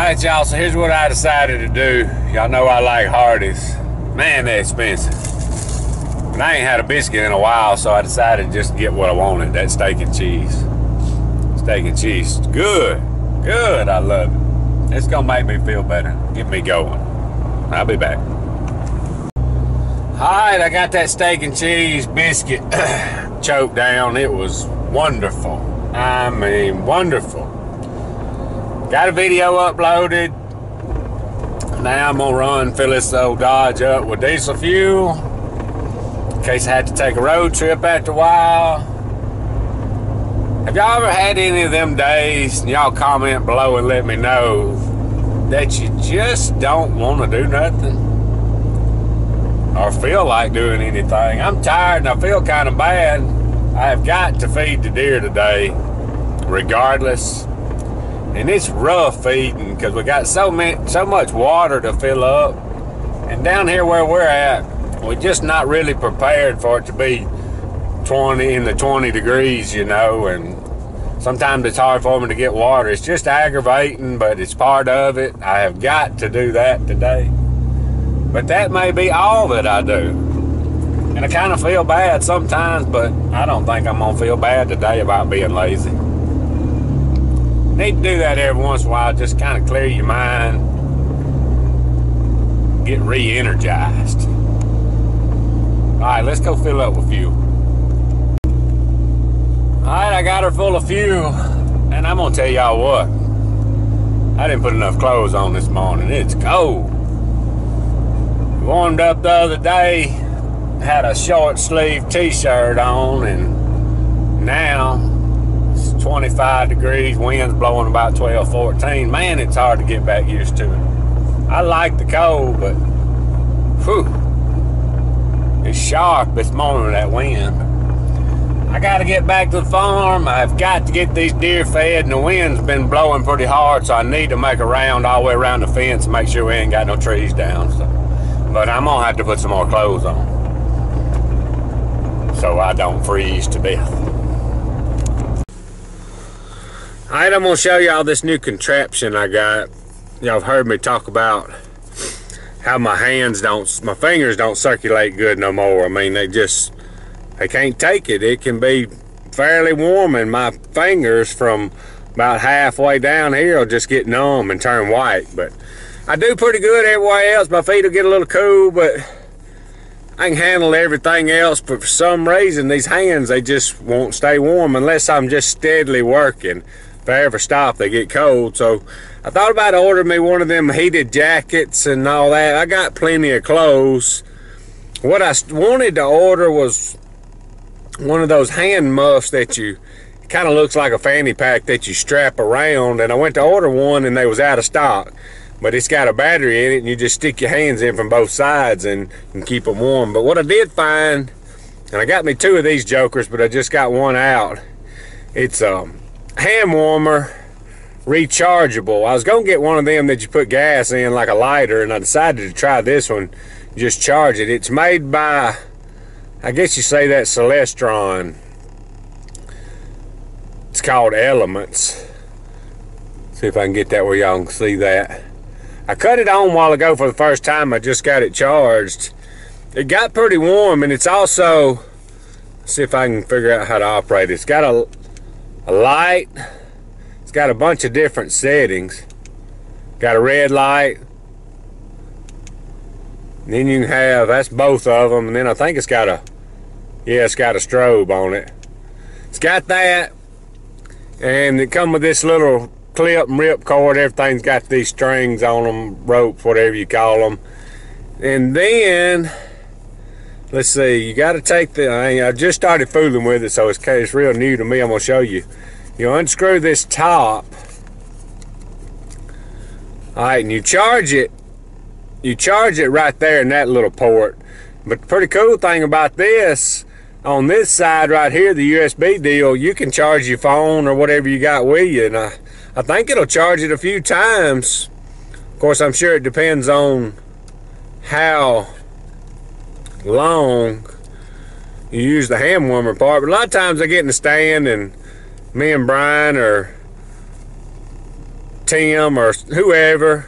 Alright, y'all, so here's what I decided to do. Y'all know I like Hardee's. Man, they're expensive. And I ain't had a biscuit in a while, so I decided just to get what I wanted, that steak and cheese. Steak and cheese, good, good, I love it. It's gonna make me feel better, get me going. I'll be back. Alright, I got that steak and cheese biscuit choked down. It was wonderful. I mean, wonderful. Got a video uploaded. Now I'm gonna fill this old Dodge up with diesel fuel in case I had to take a road trip after a while. Have y'all ever had any of them days, and y'all comment below and let me know, that you just don't want to do nothing or feel like doing anything? I'm tired and I feel kind of bad. I have got to feed the deer today regardless. And it's rough feeding because we got so much water to fill up. And down here where we're at, we're just not really prepared for it to be 20 degrees, you know, and sometimes it's hard for me to get water. It's just aggravating, but it's part of it. I have got to do that today. But that may be all that I do. And I kind of feel bad sometimes, but I don't think I'm gonna feel bad today about being lazy. Need to do that every once in a while, just kind of clear your mind, get re-energized. Alright, let's go fill up with fuel. Alright, I got her full of fuel, and I'm gonna tell y'all what, I didn't put enough clothes on this morning. It's cold. Warmed up the other day, had a short sleeve t-shirt on, and now 25 degrees, winds blowing about 12, 14. Man, it's hard to get back used to it. I like the cold, but whew, it's sharp this morning, that wind. I got to get back to the farm. I've got to get these deer fed, and the wind's been blowing pretty hard, so I need to make a round all the way around the fence and make sure we ain't got no trees down. So, but I'm gonna have to put some more clothes on so I don't freeze to death. Alright, I'm gonna show y'all this new contraption I got. Y'all have heard me talk about how my fingers don't circulate good no more. I mean, they can't take it. It can be fairly warm, and my fingers from about halfway down here will just get numb and turn white. But I do pretty good everywhere else. My feet will get a little cool, but I can handle everything else. But for some reason, these hands, they just won't stay warm unless I'm just steadily working. If I ever stop, they get cold. So I thought about ordering me one of them heated jackets and all that. I got plenty of clothes. What I wanted to order was one of those hand muffs that it kind of looks like a fanny pack that you strap around. And I went to order one and they was out of stock. But it's got a battery in it, and you just stick your hands in from both sides and keep them warm. But what I did find, and I got me two of these jokers, but I just got one out. It's hand warmer, rechargeable. I was gonna get one of them that you put gas in like a lighter, and I decided to try this one, just charge it. It's made by, I guess you say that Celestron. It's called Elements. See if I can get that where y'all can see that. I cut it on a while ago for the first time. I just got it charged. It got pretty warm, and it's also, let's see if I can figure out how to operate it. It's got a light. It's got a bunch of different settings. Got a red light. And then you can have, that's both of them. And then I think it's got a strobe on it. It's got that. And it come with this little clip and rip cord. Everything's got these strings on them, ropes, whatever you call them. And then, let's see, you got to take I just started fooling with it, so it's real new to me. I'm going to show you. You unscrew this top. Alright, and you charge it right there in that little port. But the pretty cool thing about this, on this side right here, the USB deal, you can charge your phone or whatever you got with you. And I think it'll charge it a few times. Of course, I'm sure it depends on how long you use the hand warmer part. But a lot of times I get in the stand and me and Brian or Tim or whoever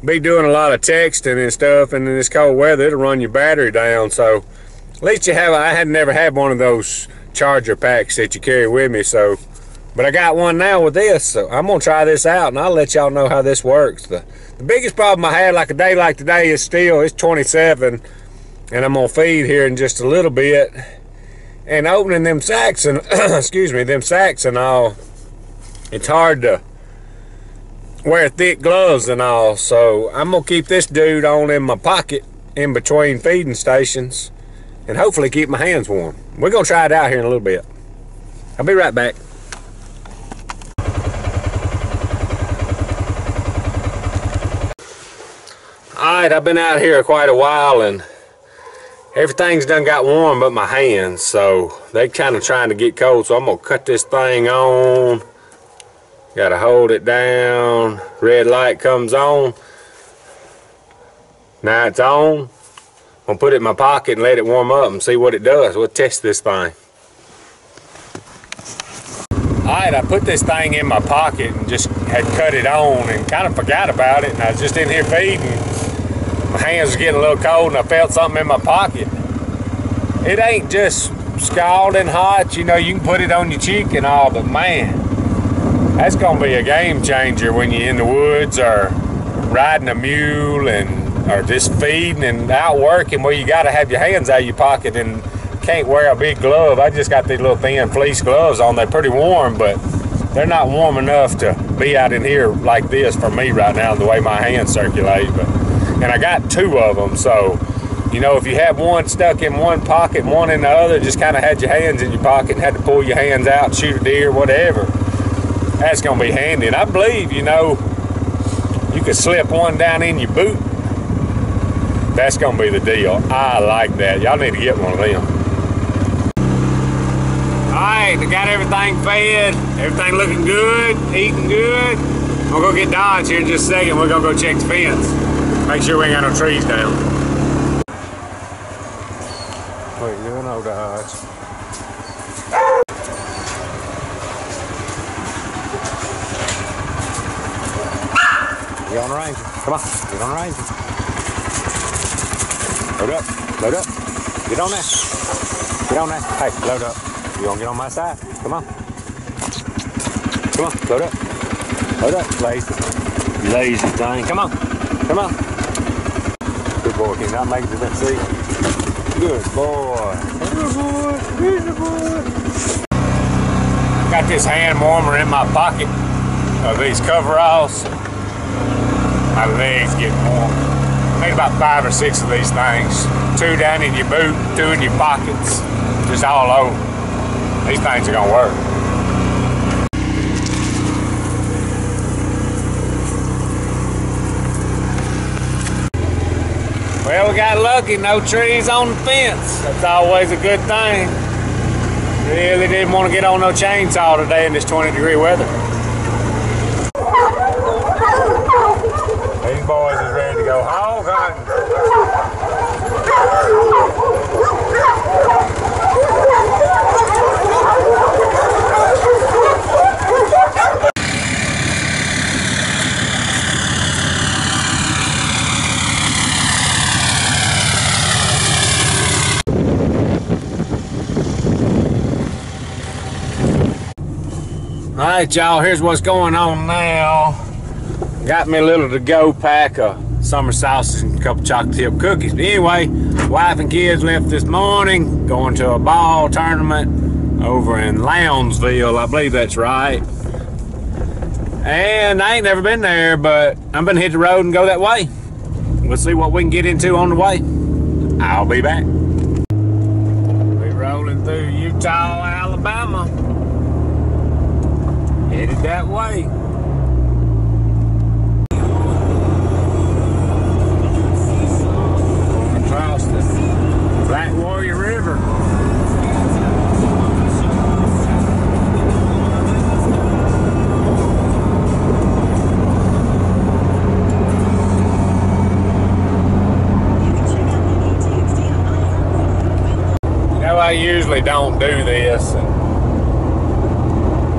be doing a lot of texting and stuff, and in this cold weather it'll run your battery down. So at least you have, I had never had one of those charger packs that you carry with me, so but I got one now with this, so I'm gonna try this out and I'll let y'all know how this works. The biggest problem I had like a day like today is still, it's 27 and I'm gonna feed here in just a little bit, and opening them sacks and excuse me, them sacks and all, it's hard to wear thick gloves and all, so I'm gonna keep this dude on in my pocket in between feeding stations and hopefully keep my hands warm. We're gonna try it out here in a little bit. I'll be right back. Alright, I've been out here quite a while and everything's done got warm but my hands, so they kind of trying to get cold, so I'm gonna cut this thing on. Gotta hold it down. Red light comes on. Now it's on. I'm gonna put it in my pocket and let it warm up and see what it does. We'll test this thing. Alright, I put this thing in my pocket and just had cut it on and kind of forgot about it, and I was just in here feeding. My hands were getting a little cold and I felt something in my pocket. It ain't just scalding hot, you know, you can put it on your cheek and all, but man, that's gonna be a game changer when you're in the woods or riding a mule and or just feeding and out working where you gotta have your hands out of your pocket and can't wear a big glove. I just got these little thin fleece gloves on. They're pretty warm, but they're not warm enough to be out in here like this for me right now, the way my hands circulate. And I got two of them, so you know, if you have one stuck in one pocket and one in the other, just kind of had your hands in your pocket and had to pull your hands out, shoot a deer, whatever, that's gonna be handy. And I believe, you know, you could slip one down in your boot. That's gonna be the deal. I like that. Y'all need to get one of them. Alright, I got everything fed, everything looking good, eating good. I'm gonna go get Dodge here in just a second. We're gonna go check the fence. Make sure we ain't got no trees down. What you doing, old Dodge? Get on the Ranger. Come on, get on the Ranger. Load up, load up. Get on there. Get on there. Hey, load up. You gonna get on my side? Come on. Come on, load up. Load up, lazy. You lazy thing. Come on. Come on. Good boy, can you not make it to that seat? Good boy. Good boy. Good boy. Got this hand warmer in my pocket of these coveralls. My legs get warm. Made about 5 or 6 of these things. 2 down in your boot, 2 in your pockets, just all over. These things are gonna work. Well, we got lucky, no trees on the fence. That's always a good thing. Really didn't want to get on no chainsaw today in this 20-degree weather. These boys is ready to go hog hunting. Alright, y'all, here's what's going on now. Got me a little to-go pack of summer sausage and a couple chocolate chip cookies. But anyway, wife and kids left this morning, going to a ball tournament over in Lounsville, I believe that's right. And I ain't never been there, but I'm gonna hit the road and go that way. We'll see what we can get into on the way. I'll be back. We're rolling through Utah, Alabama. Headed that way. Going across the Black Warrior River. You know, I usually don't do this.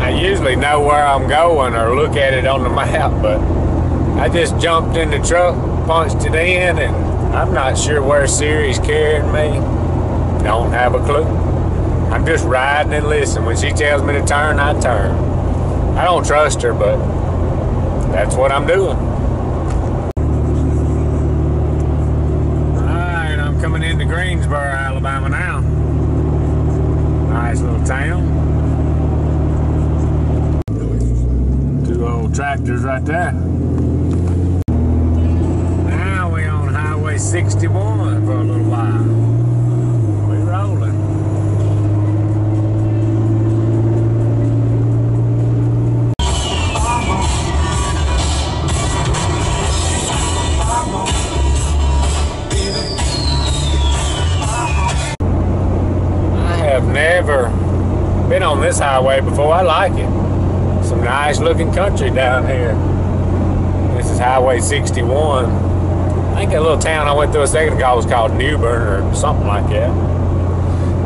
I usually know where I'm going or look at it on the map, but I just jumped in the truck, punched it in, and I'm not sure where Siri's carrying me. Don't have a clue. I'm just riding and listening. When she tells me to turn, I turn. I don't trust her, but that's what I'm doing. Alright, I'm coming into Greensboro, Alabama now. Nice little town. Two old tractors right there. Now we on Highway 61 for a little while. We rolling. Never been on this highway before. I like it. Some nice looking country down here. This is Highway 61. I think that little town I went through a second ago was called Newbern or something like that.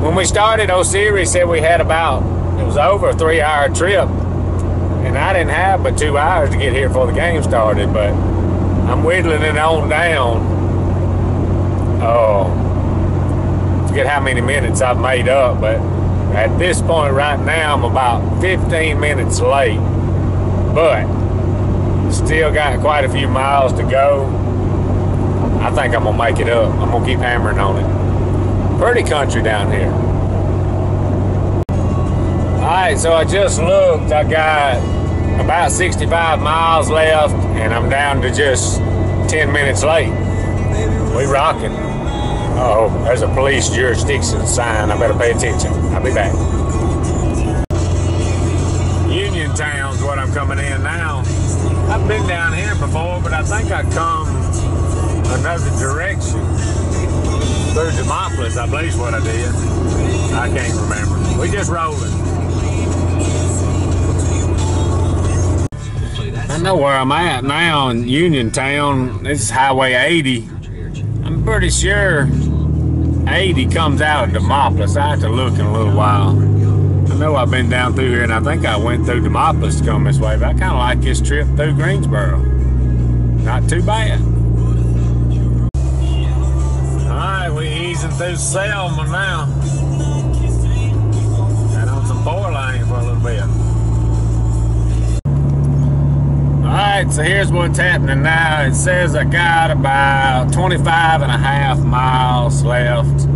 When we started, Siri said we had about, it was over a 3-hour trip, and I didn't have but 2 hours to get here before the game started, but I'm whittling it on down. Forget how many minutes I've made up, but at this point right now I'm about 15 minutes late, but still got quite a few miles to go. I think I'm gonna make it up. I'm gonna keep hammering on it. Pretty country down here. Alright, so I just looked. I got about 65 miles left and I'm down to just 10 minutes late. We rocking. Uh-oh, there's a police jurisdiction sign. I better pay attention. I'll be back. Uniontown's what I'm coming in now. I've been down here before, but I think I come another direction. Through Demopolis, I believe is what I did. I can't remember. We just rolling. I know where I'm at now in Uniontown. This is Highway 80. I'm pretty sure 80 comes out of Demopolis. I have to look in a little while. I know I've been down through here, and I think I went through Demopolis to come this way, but I kind of like this trip through Greensboro. Not too bad. Alright, we easing through Selma now. Got on some 4-lane for a little bit. Alright, so here's what's happening now. It says I got about 25 and a half miles left.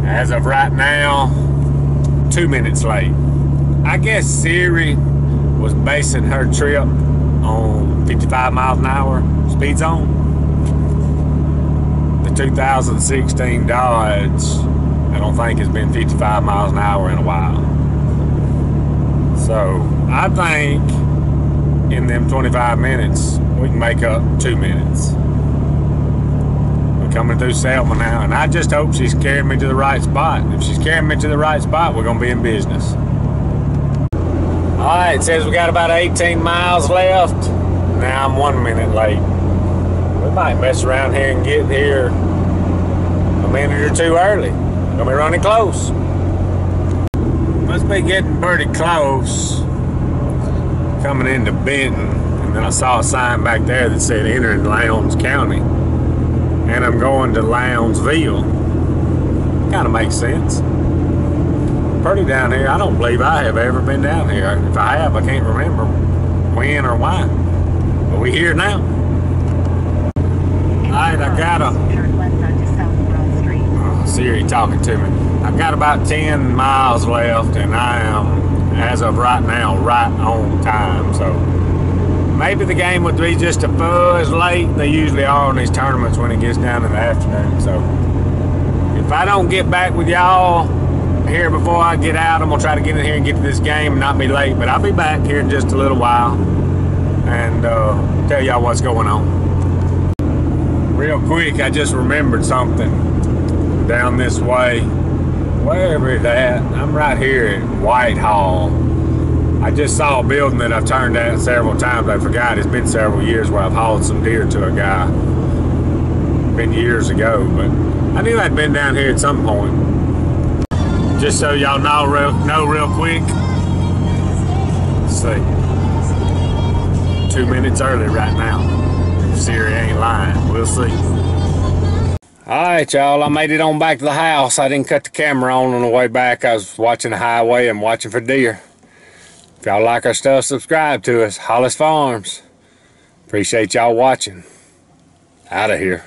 As of right now, 2 minutes late. I guess Siri was basing her trip on 55 miles an hour speed zone. The 2016 Dodge, I don't think has been 55 miles an hour in a while. So, I think in them 25 minutes, we can make up 2 minutes. We're coming through Selma now, and I just hope she's carrying me to the right spot. If she's carrying me to the right spot, we're gonna be in business. All right, it says we got about 18 miles left. Now I'm 1 minute late. We might mess around here and get here a minute or two early. We're gonna be running close. Must be getting pretty close. Coming into Benton, and then I saw a sign back there that said entering Lowndes County, and I'm going to Lowndsville. Kind of makes sense. Pretty down here. I don't believe I have ever been down here. If I have, I can't remember when or why. But we here now. Alright, I got Siri talking to me. I got about 10 miles left, and I am, as of right now, right on time. So maybe the game would be just a fuzz late. They usually are on these tournaments when it gets down in the afternoon. So if I don't get back with y'all here before I get out, I'm gonna try to get in here and get to this game and not be late. But I'll be back here in just a little while and tell y'all what's going on. Real quick, I just remembered something down this way. Wherever it's at, I'm right here at Whitehall. I just saw a building that I've turned at several times. I forgot it's been several years where I've hauled some deer to a guy. Been years ago, but I knew I'd been down here at some point. Just so y'all know real quick, see. 2 minutes early right now. Siri ain't lying. We'll see. Alright, y'all, I made it on back to the house. I didn't cut the camera on the way back. I was watching the highway and watching for deer. If y'all like our stuff, subscribe to us. Hollis Farms. Appreciate y'all watching. Out of here.